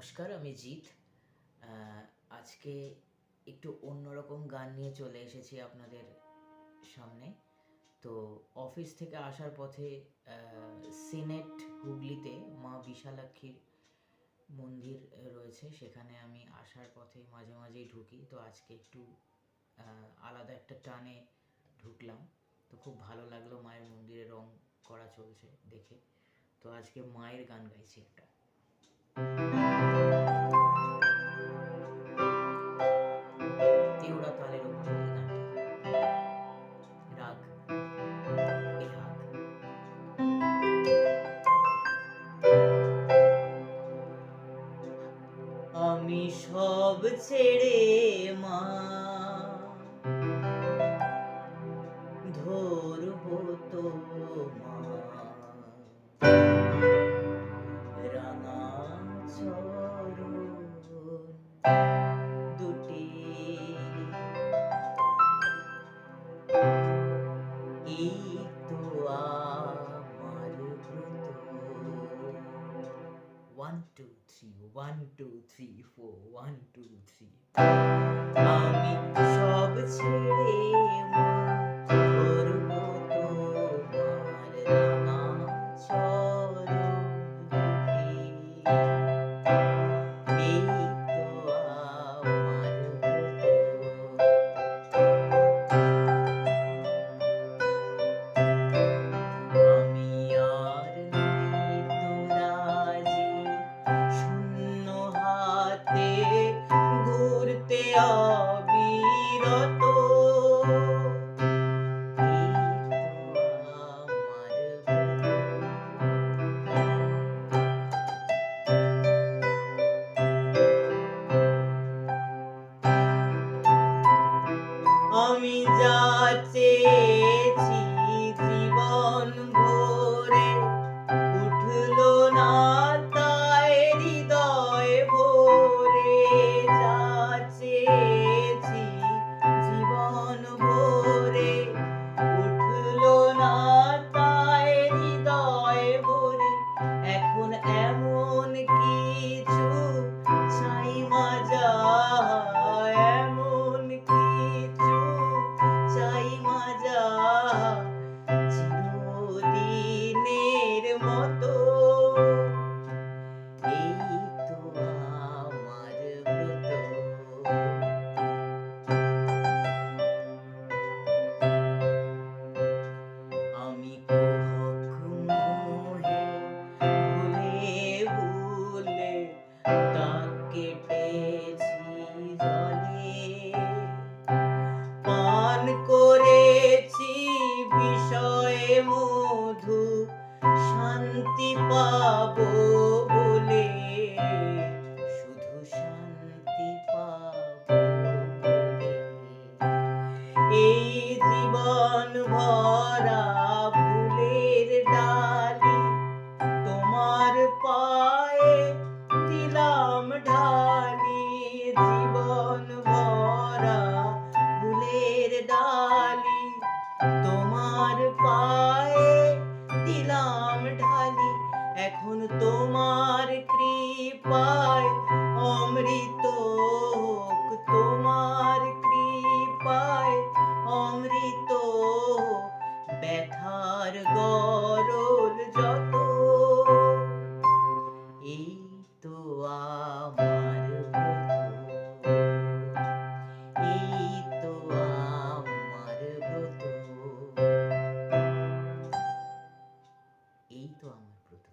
নমস্কার, আমি জিৎ। আজকে একটু অন্যরকম গান নিয়ে চলে এসেছি আপনাদের সামনে। তো অফিস থেকে আসার পথে সিনেট হুগলিতে মা বিশালাক্ষীর মন্দির রয়েছে, সেখানে আমি আসার পথে মাঝে মাঝেই ঢুকি। তো আজকে একটু আলাদা একটা টানে ঢুকলাম। তো খুব ভালো লাগলো, মায়ের মন্দিরে রং করা চলছে দেখে। তো আজকে মায়ের গান গাইছি একটা। তিওড়া তালের উপরে এই গানটা, রাগ এ রাগ। আমি সব ছেড়ে মা ধরবো তোমার রাঙা চরণ দুটি, এই তো আমার ব্রত। 1 2 3 1 2 3 4 1 2 3। আমি সব ছেড়ে মা ধরবো তোমার রাঙা চরণ দুটি, এই তো আমার ব্রত। আমি আর নই তো রাজি শূন্য হাতে ঘুরতে অবিরত, এই তো আমার ব্রত। আমি যা চেয়েছি জীবন ভরে উঠলো না তাই হৃদয় ভরে, যা চেয়েছি জীবন ভরে উঠলো না তাই হৃদয় ভরে। এখন এমন কিছু চাই মাজা, এমন কিছু চাই মাজা চিরদিনের মতো, এই তো আমার ব্রত। আমি কুহক মোহে ভুলে ভুলে দাগ কেটেছি জলে, পান করেছি বিষয়ে মধু শান্তি পাবো বলে, শুধু শান্তি পাবো বলে। এই জীবন ভরা ফুলের ডালি তোমার পায়ে দিলাম ঢালি, জীবন ভরা ফুলের ডালি তোমার পায়ে দিলাম ঢালি। এখন তোমার কৃপায় অমৃত হোক, তোমার কৃপায় অমৃত ব্যথার গরল যত, এই তো আমার ব্রত, এই তো আমার ব্রত, এই তো আমার ব্রত।